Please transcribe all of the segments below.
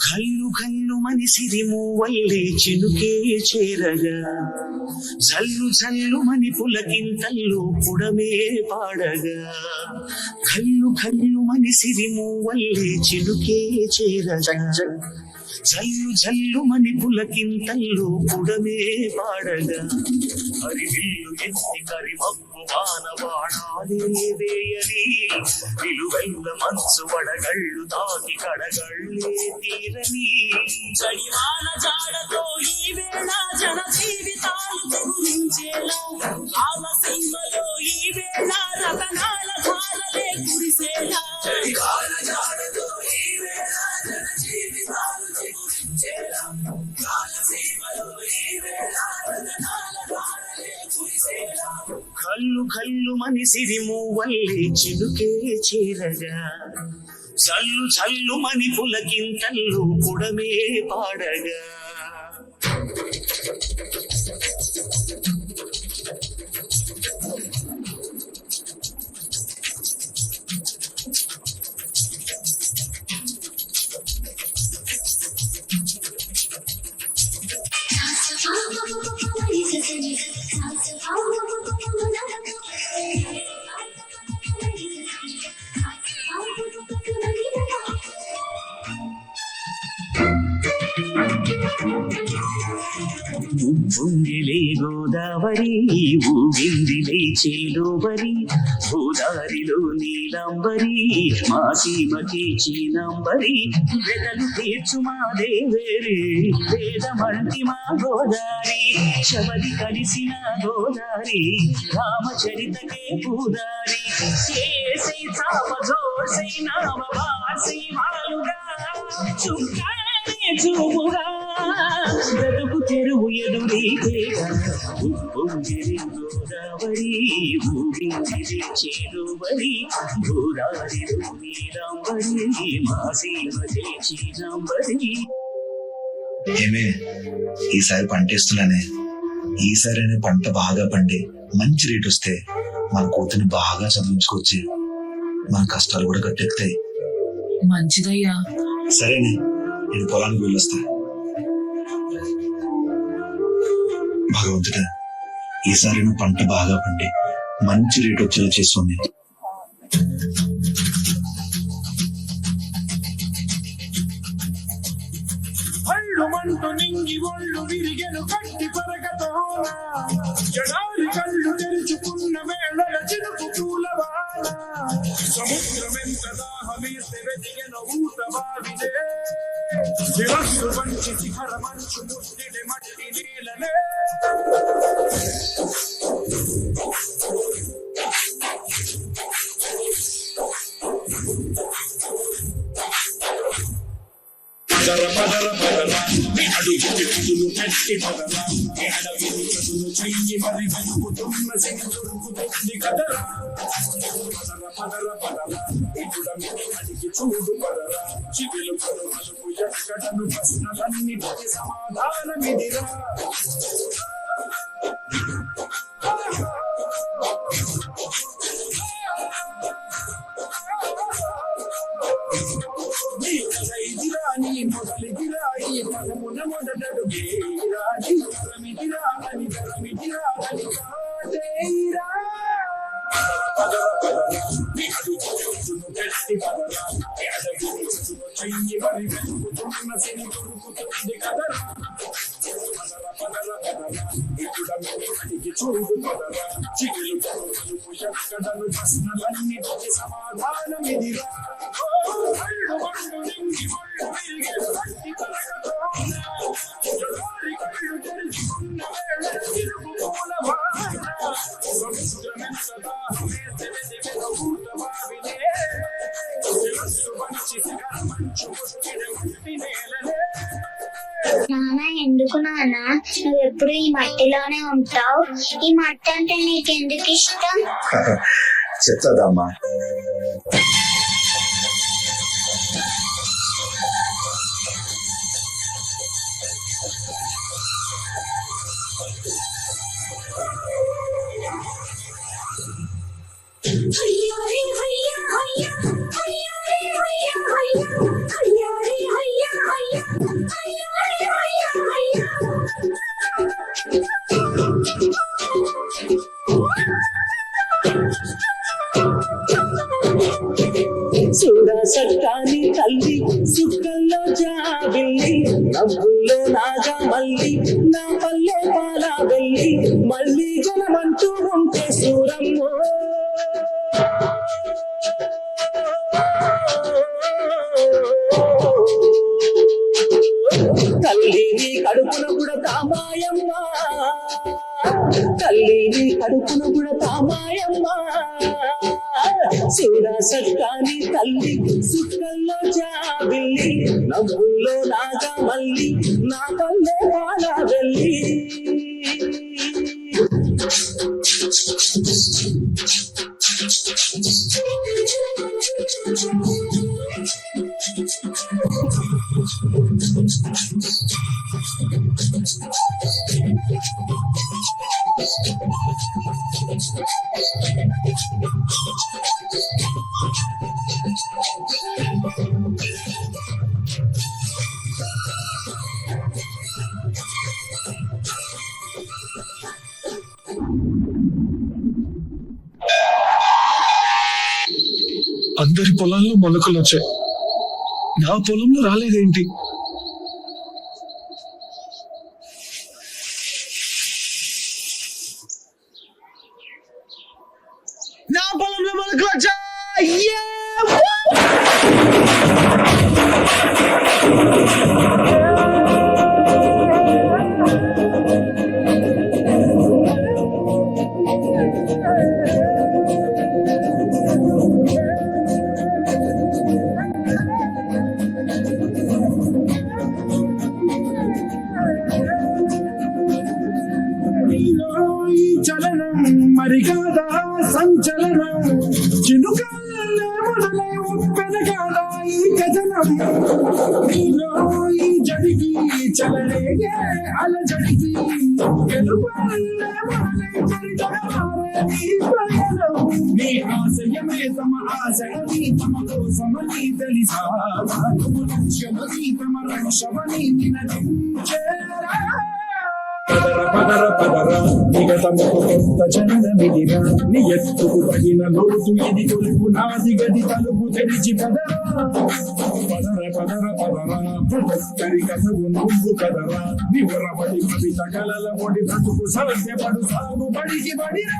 కల్లు కల్లు మనిసిరి మూవల్లే చినుకే చేరగా జల్లు జల్లు మని పులకింతల్లు పుడమే పాడగా కల్లు కల్లు మనిసిరి మూవల్లే చినుకే చేరగా జల్లు జల్లు మని పులకింతల్లు పుడమే పాడగా హరివిల్లు ఎత్తి కరిమప్పు వానవాడాలే వేయని విలువెల్ల మనసు వడగళ్ళు తాకి కడగళ్ళే తీరని చడివాన జాడతో ఈ వేళ జన జీవితాలు తెగురించేలా ఆలసీమలో ఈ వేళ రతనాల ధారలే కురిసేలా చడివాన జాడతో ఈ వేళ జన జీవితాలు తెగురించేలా ఆలసీమలో ఈ వేళ రతనాల ధారలే కురిసేలా కల్లు కల్లు మనిసిరి మూవల్లే చినుకే చేరగా చల్లు చల్లు మని పులకింతల్లు పుడమే పాడగా ఉప్పొంగిలే గోదావరి ఊగిందిలే చేలోబరి గోదారిలో నీలంబరి మా సీమకి చీనంబరి వెదలు తీర్చు మా దేవేరి వేదమంటి మా గోదారి శబరి కలిసిన గోదారి రామచరితకే పూదారి చేసై చాప జోసై నామ వాసి మాలుగా చుక్కానే చూపుగా బ్రతుకు తెరువు ఎదురీతేగా ఉప్పొంగిరి గోదావరి ఊగిందిరి చేరువరి గోదారిలో నీలంబరి మా సీమకే చీనంబరి. ఏమే ఈసారి పంటేస్తున్నానే, ఈసారి పంట బాగా పండి మంచి రేట్ వస్తే మన కూతుని బాగా చదివించుకోవచ్చు, మన కష్టాలు కూడా గట్టెక్కుతాయి. మంచిదయ్యా. సరేనే, నేను పొలానికి వెళ్ళొస్తా. భగవంతుడా, ఈసారి పంట బాగా పండి మంచి రేట్ వచ్చేలా చేసుకోండి. మంటు నింగి ఒళ్ళు విరిగెను కట్టి పరగతోన జడారి కళ్ళు తెరుచుకున్న వేళల చినుకు పూలవాన సముద్రమెంత దాహమేస్తే వెతికెను ఊట బావిలే శిరస్సు వంచి శిఖర మంచు ముట్టిడి మట్టి నేలనే అడుగు చెట్టులు పెట్టి పదరా అడవిని చదులు చెయ్యి మరి వెనుకుతున్న సిగి దొరుకుతుంది కదరా పదర పదర పదరా ఇప్పుడమి అడిగి చూడు పదరా చిగులు పరుమలకు ఎక్కడను ప్రశ్నలన్నిటికీ సమాధానమిదిరా. నీ మొదలిగిరా ఈ పదమున మొదటడుగేరా నీ రమిగిరా అని రమిగిరా అని కాటేరా పదర పదరా నీ అడుగు చెట్టును పెట్టి పదరా అడవిని చదును చెయ్యి మరి వెనుకుతున్న సిని దొరుకుతుంది కదరా పదర పదర పదరా ఇప్పుడమి అడిగి చూడు పదరా చిగులు పరుమలకు ఎక్కడను ప్రశ్నలన్నిటికీ సమాధానమిదిరా. మండు నింగి ఒళ్ళు విరిగే కట్టి పరగతోన జడారి కళ్ళు తెరుచుకున్న వేళ తిరుగు మూలవాన సముద్రమెంత దాహమే తెలెదెగెద ఊటవావినే శిరస్సు వంచి శిఖరమంచు ముట్టిన మట్టి నేలనే నాన్న ఎందుకు నాన్న నువ్వు ఎప్పుడు ఈ మట్టిలోనే ఉంటావు? ఈ మట్టి అంటే నీకెందుకు ఇష్టం? చెప్తాదమ్మా. చూడా సట్టాని తల్లి సుక్కల్లో జాబిల్లి నవ్వుల్లో నాగా మల్లి నా పల్లె పాలా వెళ్ళి మళ్ళీ జనమంటూ ఉంటే సూరమ్మో తల్లి నీ కడుపున కూడా తామాయమ్మ తల్లి నీ కడుపున కూడా తామాయమ్మ చూడా సట్టాని తల్లి సుక్కల్లో జాబిల్లి నవ్వుల్లో నాగా మల్లి నా పల్లె పాలా వెళ్ళి అందరి పొలాల్లో మొలకలు వచ్చాయి, నా పొలంలో రాలేదేంటి? నా పొలంలో మొలకలు వచ్చాయి. ఈ చలనం మరి కాదా సంచలనం చినుకాలే మొదలై ఉప్పెన కాదా ఈ కథనం నీలో ఈ జడికి చలనేగే అలజడికి గెలుపాలే మొదలై చరితగారే నీ ప్రయాణం నీ ఆశయమే తమ ఆశయని తమ కోసమని తెలిసా నువ్వు లక్ష్యమని తమ రక్షమని నినదించేరా పదర పదర పదర నిగతముకు కొత్త జననమిదిరా నీ ఎత్తుకు తగిన లోతు ఇది తొలుపు నాది గది తలుపు తెరిచి పదరా పదర పదర పదర ప్రతొక్కరి కథవు నువ్వు కదరా నివరబడి కవిత కలల పొడి బ్రతుకు సరస్యపడు సాగు బడికి బడిరా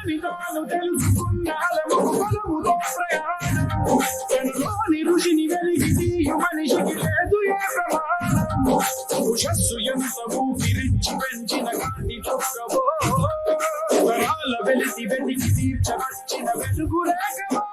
విధాలు తెలుసుకున్నాలము బలముతో ప్రయాణం తనలోని ఋషిని వెలిగి తీయు మనిషికి లేదు ఏ ప్రమాణం ఉషస్సు ఎంత ఊపిరిచ్చి పెంచిన కాటి చొక్కవో తరాల వెలితి వెతికి తీర్చవచ్చిన వెలుగు రేఖవో